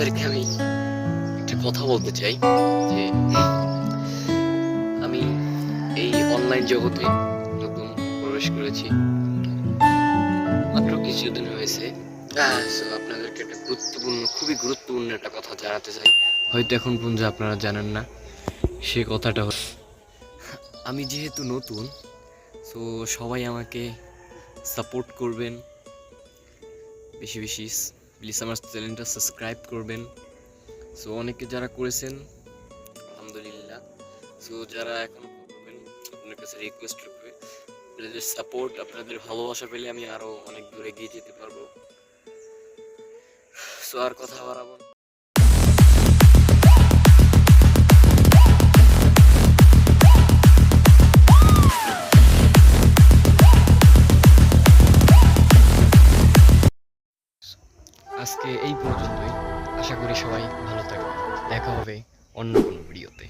আপনাদেরকে আমি একটা কথা বলতে চাই যে আমি এই অনলাইন জগতে নতুন প্রবেশ করেছি, মাত্র কিছুদিন হয়েছে। So আপনাদেরকে একটা খুবই গুরুত্বপূর্ণ একটা কথা জানাতে চাই, হয়তো এখন পর্যন্ত আপনারা জানেন না। সে কথাটা হলো, আমি যেহেতু নতুন, সো সবাই আমাকে সাপোর্ট করবেন, বেশি বেশি প্লিজ আমার চ্যানেলটা সাবস্ক্রাইব করবেন। সো অনেকে যারা করেছেন আলহামদুলিল্লাহ, সো যারা এখন করবেন আপনার কাছে রিকোয়েস্ট করবে, আপনাদের সাপোর্ট, আপনাদের ভালোবাসা পেলে আমি আরো অনেক দূরে এগিয়ে যেতে পারবো। সো আর কথা বাড়াবো না। আজকে এই পর্যন্তই, আশা করি সবাই ভালো থাকবে, দেখা হবে অন্য কোনো ভিডিওতে।